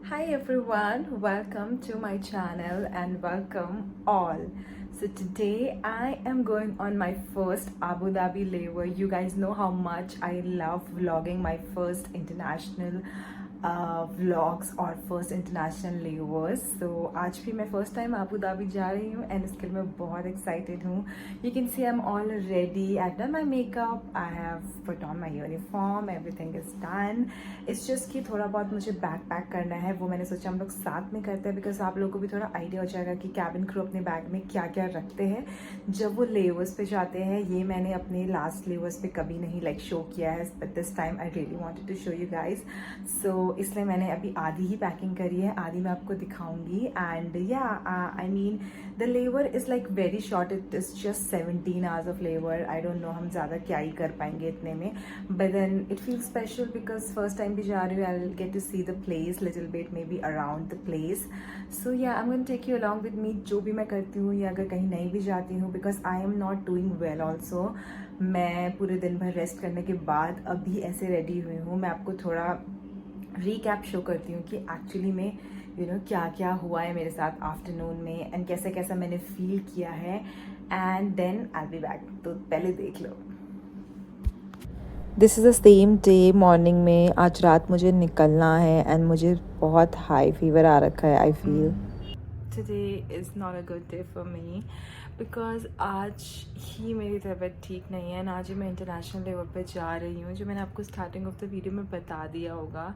Hi everyone, welcome to my channel and welcome all. So today I am going on my first Abu Dhabi layover. You guys know how much I love vlogging my first international vlogs और first international levers. सो आज भी मैं first time Abu Dhabi जा रही हूँ and इसके लिए मैं बहुत एक्साइटेड हूँ. You can C I am all ready. I done my makeup, I have put on my uniform, everything is done. It's just कि थोड़ा बहुत मुझे बैग पैक करना है, वो मैंने सोचा हम लोग साथ में करते हैं बिकॉज आप लोगों को भी थोड़ा आइडिया हो जाएगा कि कैबिन क्रू अपने बैग में क्या क्या रखते हैं जब वो लेवर्स पे जाते हैं. ये मैंने अपने लास्ट लेवर्स पे कभी नहीं शो किया है, but this time I really wanted to show you guys. So इसलिए मैंने अभी आधी ही पैकिंग करी है, आधी मैं आपको दिखाऊंगी. And yeah I mean the layover is very short. It is just 17 hours of layover. I don't know हम ज़्यादा क्या ही कर पाएंगे इतने में, but then it feel special because first time भी जा रही हूँ. I will get to see the place little bit, maybe around the place. So yeah I am going to take you along with me जो भी मैं करती हूँ या अगर कहीं नहीं भी जाती हूँ, because I am not doing well also. मैं पूरे दिन भर रेस्ट करने के बाद अभी ऐसे रेडी हुई हूँ. मैं आपको थोड़ा रीकैप शो करती हूँ कि एक्चुअली में क्या क्या हुआ है मेरे साथ आफ्टरनून में एंड कैसे कैसा मैंने फील किया है. And then I be back. तो पहले देख लो. This is the same day. Morning में आज रात मुझे निकलना है एंड मुझे बहुत हाई फीवर आ रखा है. I feel today is not a good day for me because आज ही मेरी तबीयत ठीक नहीं है एंड आज ही मैं इंटरनेशनल लेवल पे जा रही हूँ, जो मैंने आपको स्टार्टिंग ऑफ द वीडियो में बता दिया होगा.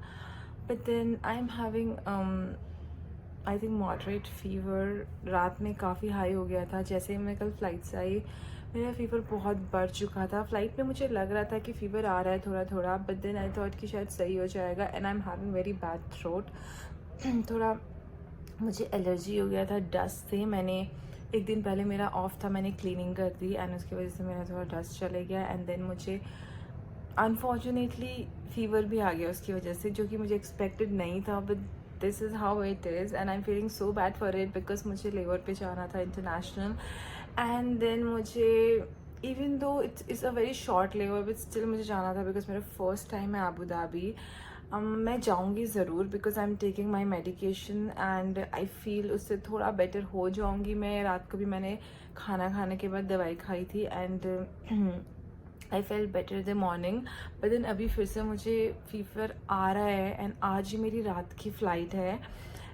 But then I am having I think moderate fever. रात में काफ़ी हाई हो गया था. जैसे ही मैं कल फ्लाइट से आई मेरा फीवर बहुत बढ़ चुका था. फ्लाइट में मुझे लग रहा था कि फ़ीवर आ रहा है थोड़ा थोड़ा, बट देन आई थॉट कि शायद सही हो जाएगा. And I am having very bad throat. थोड़ा मुझे एलर्जी हो गया था डस्ट से. मैंने एक दिन पहले मेरा ऑफ था, मैंने क्लीनिंग कर दी एंड उसकी वजह से मेरा थोड़ा डस्ट चले गया. एंड देन मुझे अनफॉर्चुनेटली फीवर भी आ गया उसकी वजह से, जो कि मुझे एक्सपेक्टेड नहीं था. But this is how it is and I am feeling so bad for it because मुझे लेवर पे जाना था इंटरनेशनल. एंड देन मुझे even though it's a very short layover but still मुझे जाना था बिकॉज मेरा फर्स्ट टाइम है अबू धाबी. मैं जाऊंगी ज़रूर because I am taking my medication and I feel उससे थोड़ा बेटर हो जाऊंगी. मैं रात को भी मैंने खाना खाने के बाद दवाई खाई थी and I felt better the morning. But then अभी फिर से मुझे फीवर आ रहा है एंड आज ही मेरी रात की फ़्लाइट है.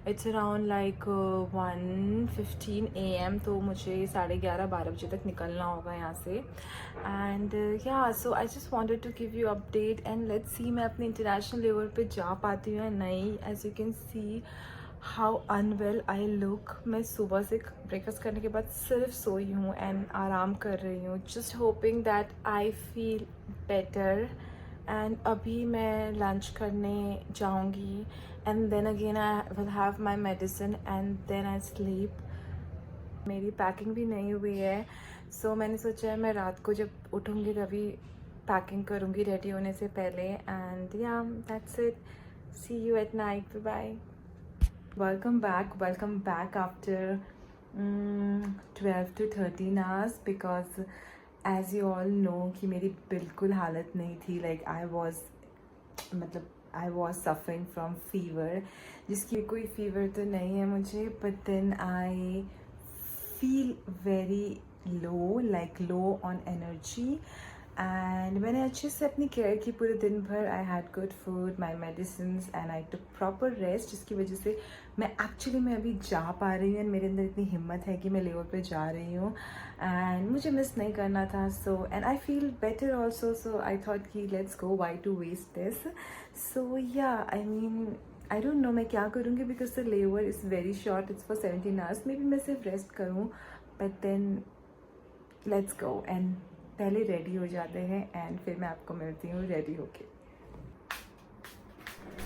It's around 1:15 AM. तो मुझे 11:30-12 बजे तक निकलना होगा यहाँ से. And yeah so I just wanted to give you update and let's see मैं अपने इंटरनेशनल लेवल पे जा पाती हूँ या नहीं. As you can see how unwell I look. मैं सुबह से ब्रेकफास्ट करने के बाद सिर्फ सोई हूँ एंड आराम कर रही हूँ, just hoping that I feel better. And अभी मैं लंच करने जाऊँगी and then again I will have my medicine and then I sleep. मेरी पैकिंग भी नहीं हुई है. सो मैंने सोचा है मैं रात को जब उठूँगी तभी पैकिंग करूँगी रेडी होने से पहले. And yeah that's it. See you at night. Bye. Welcome back after 12 to 13 hours because as you all know कि मेरी बिल्कुल हालत नहीं थी. I was suffering from fever, जिसकी कोई फीवर तो नहीं है मुझे, but then I feel very low on energy. And मैंने अच्छे से अपनी केयर की पूरे दिन भर. I had good food, my medicine and I took proper rest, जिसकी वजह से मैं एक्चुअली मैं अभी जा पा रही हूँ एंड मेरे अंदर इतनी हिम्मत है कि मैं लेवर पे जा रही हूँ एंड मुझे मिस नहीं करना था. So and I feel better also. So I thought कि let's go, why to waste this. So yeah I mean I don't know मैं क्या करूँगी because the layover is very short. It's for 17 hours. Maybe मैं सिर्फ rest करूँ, but then let's go. And पहले ready हो जाते हैं एंड फिर मैं आपको मिलती हूँ रेडी होके.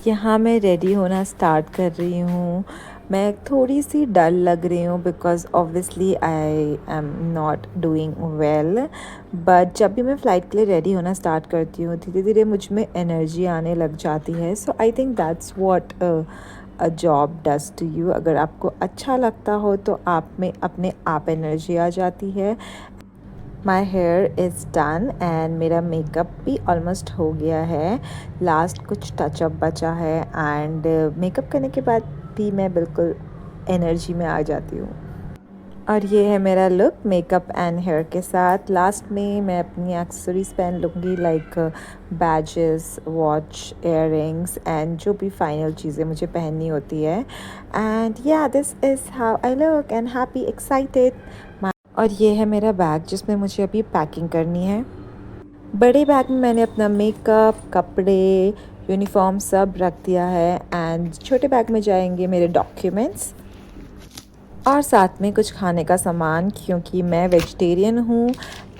यहाँ मैं रेडी होना स्टार्ट कर रही हूँ. मैं थोड़ी सी डल लग रही हूँ because obviously I am not doing well. But जब भी मैं फ़्लाइट के लिए रेडी होना स्टार्ट करती हूँ धीरे धीरे मुझ में एनर्जी आने लग जाती है. So I think that's what a job does to you. अगर आपको अच्छा लगता हो तो आप में अपने आप एनर्जी आ जाती है. My here is done and मेरा मेकअप भी ऑलमोस्ट हो गया है। लास्ट कुछ टचअप बचा है एंड मेकअप करने के बाद भी मैं बिल्कुल एनर्जी में आ जाती हूँ। और ये है मेरा लुक मेकअप एंड हेयर के साथ। लास्ट में मैं अपनी एक्सेसरीज पहन लूँगी like badges, watch, earrings and जो भी फाइनल चीज़ें मुझे पहननी होती है। एंड या this is how I look and happy excited. और ये है मेरा बैग जिसमें मुझे अभी पैकिंग करनी है। बड़े बैग में मैंने अपना मेकअप, कपड़े, यूनिफॉर्म सब रख दिया है एंड छोटे बैग में जाएंगे मेरे डॉक्यूमेंट्स और साथ में कुछ खाने का सामान, क्योंकि मैं वेजिटेरियन हूँ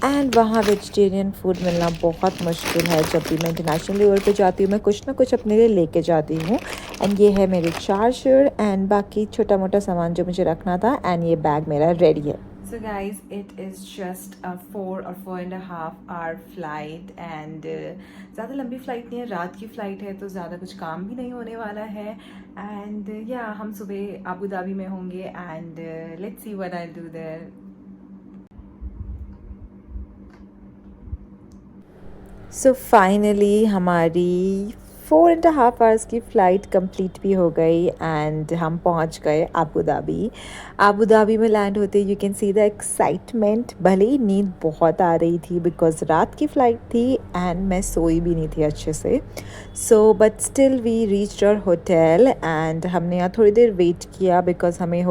एंड वहाँ वेजिटेरियन फूड मिलना बहुत मुश्किल है। जब भी मैं इंटरनेशनल लेवल पे जाती हूँ मैं कुछ ना कुछ अपने लिए लेके जाती हूँ। एंड ये है मेरे चार्जर एंड बाकी छोटा मोटा सामान जो मुझे रखना था एंड ये बैग मेरा रेडी है। So guys, it is just a 4 or 4.5 hour flight and ज़्यादा लंबी फ़्लाइट नहीं है, रात की फ़्लाइट है तो ज़्यादा कुछ काम भी नहीं होने वाला है। एंड या हम सुबह अबू धाबी में होंगे and let's see what I do their. So finally हमारी 4.5 hours की फ़्लाइट कंप्लीट भी हो गई एंड हम पहुंच गए अबू धाबी। अबू धाबी में लैंड होते you can see the excitement. भले ही नींद बहुत आ रही थी बिकॉज़ रात की फ़्लाइट थी एंड मैं सोई भी नहीं थी अच्छे से। So but still we reached our hotel and हमने यहाँ थोड़ी देर वेट किया बिकॉज़ हमें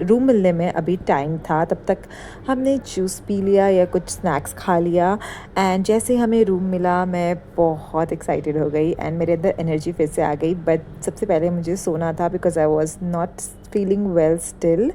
रूम मिलने में अभी टाइम था। तब तक हमने जूस पी लिया या कुछ स्नैक्स खा लिया एंड जैसे हमें रूम मिला मैं बहुत एक्साइटेड हो गई एंड मेरे अंदर एनर्जी फिर से आ गई। बट सबसे पहले मुझे सोना था because I was not feeling well still.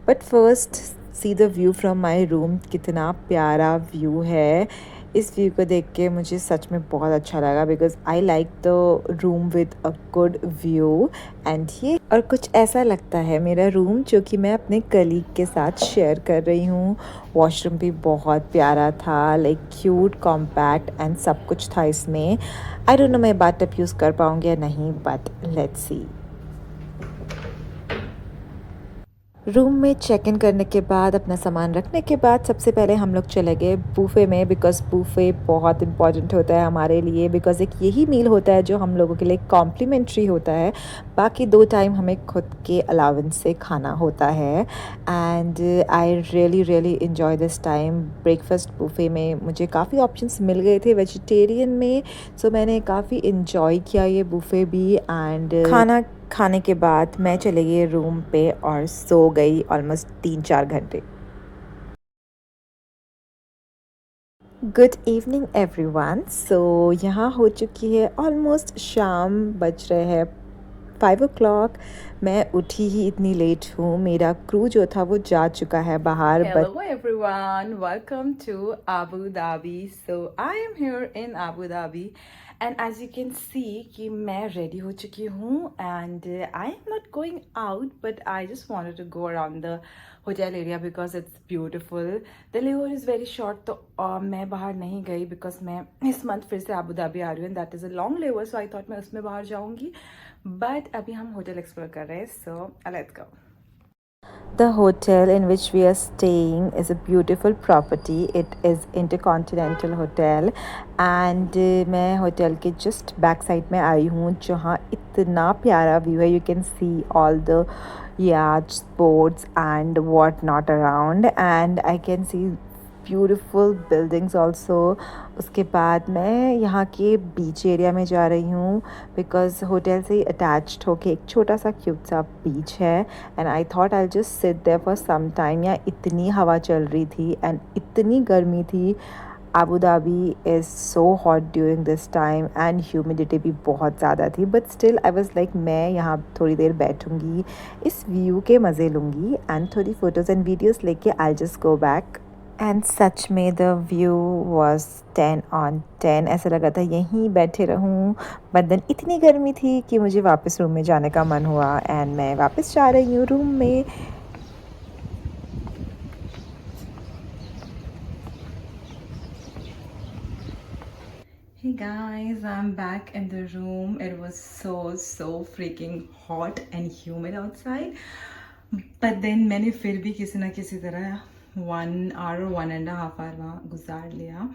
But first see the view from my room. कितना प्यारा व्यू है। इस व्यू को देख के मुझे सच में बहुत अच्छा लगा because I like the room with a good view. And ये और कुछ ऐसा लगता है मेरा रूम जो कि मैं अपने कलीग के साथ शेयर कर रही हूँ। वॉशरूम भी बहुत प्यारा था, लाइक क्यूट, कॉम्पैक्ट एंड सब कुछ था इसमें। आई डोंट नो मैं बाथटब यूज़ कर पाऊँगी या नहीं, बट लेट्स सी। रूम में चेक इन करने के बाद अपना सामान रखने के बाद सबसे पहले हम लोग चले गए बूफ़े में बिकॉज़ बूफ़े बहुत इंपॉर्टेंट होता है हमारे लिए बिकॉज़ एक यही मील होता है जो हम लोगों के लिए कॉम्प्लीमेंट्री होता है। बाकी 2 टाइम हमें खुद के अलावेंस से खाना होता है and I really enjoy this time. Breakfast buffet में मुझे काफ़ी ऑप्शंस मिल गए थे वेजिटेरियन में, सो मैंने काफ़ी इन्जॉय किया ये बूफ़े भी। एंड खाना खाने के बाद मैं चली गई रूम पे और सो गई ऑलमोस्ट 3-4 घंटे। Good evening everyone. सो यहाँ हो चुकी है ऑलमोस्ट शाम, बज रहे हैं 5 o'clock। मैं उठी ही इतनी लेट हूँ, मेरा क्रू जो था वो जा चुका है बाहर। Hello everyone, welcome to Abu Dhabi. So I am here in Abu Dhabi and as you can see कि मैं ready हो चुकी हूँ and I am not going out but I just wanted to go around the hotel area because it's beautiful. The layover is very short तो मैं बाहर नहीं गई because मैं इस month फिर से अबू धाबी आ रही हूँ and that is a long layover so I thought मैं उसमें बाहर जाऊँगी। But अभी हम होटल एक्सप्लोर कर रहे हैं, so let's go. The hotel in which we are staying is a beautiful property. It is Intercontinental Hotel and मैं होटल के just back side में आई हूँ जहाँ इतना प्यारा व्यू है। You can see all the yachts, boats and what not around and I can see beautiful buildings also. उसके बाद मैं यहाँ के बीच एरिया में जा रही हूँ बिकॉज़ होटल से ही अटैच्ड होके एक छोटा सा क्यूट सा बीच है and I thought I just sit there for some time. यहाँ इतनी हवा चल रही थी एंड इतनी गर्मी थी। Abu Dhabi is so hot during this time and humidity भी बहुत ज़्यादा थी but still I was like मैं यहाँ थोड़ी देर बैठूँगी, इस व्यू के मज़े लूँगी एंड थोड़ी फ़ोटोज़ एंड वीडियोज़ लेके I just go back. And such में द व्यू वॉज 10/10। ऐसा लगा था यहीं बैठे रहूं बट देन इतनी गर्मी थी कि मुझे वापस रूम में जाने का मन हुआ एंड मैं वापस जा रही हूँ रूम में। Hey guys, I'm back in the room. It was so freaking hot and humid outside. But then मैंने फिर भी किसी ना किसी तरह 1 hour, 1.5 hour वहाँ गुजार लिया.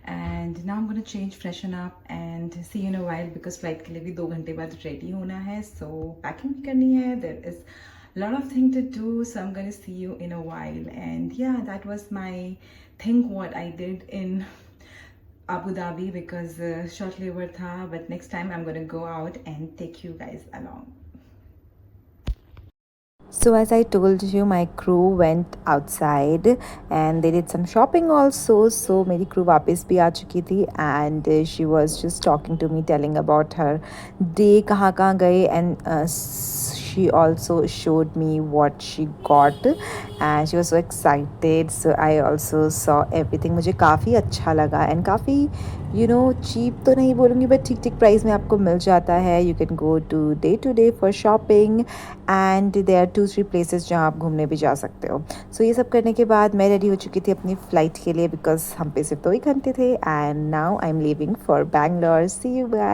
And now I'm gonna change, freshen up and see you in a while because flight के लिए भी 2 घंटे बाद ready होना है. So packing भी करनी है. There is a lot of thing to do. So I'm gonna see you in a while. And yeah, that was my thing what I did in Abu Dhabi because short layover था. But next time I'm gonna go out and take you guys along. So as I told you, my crew went outside and they did some shopping also. So मेरी crew वापस भी आ चुकी थी and she was just talking to me, telling about her day, कहाँ कहाँ गए, and she also showed me what she got and she was so excited. So I also saw everything. मुझे काफ़ी अच्छा लगा and काफ़ी चीप तो नहीं बोलूँगी बट ठीक ठीक प्राइस में आपको मिल जाता है. You can go today for shopping and there are 2-3 places जहाँ आप घूमने भी जा सकते हो. सो ये सब करने के बाद मैं रेडी हो चुकी थी अपनी फ़्लाइट के लिए बिकॉज हम पे सिर्फ 2 ही घंटे थे. And now I am leaving for Bangalore. See you guys.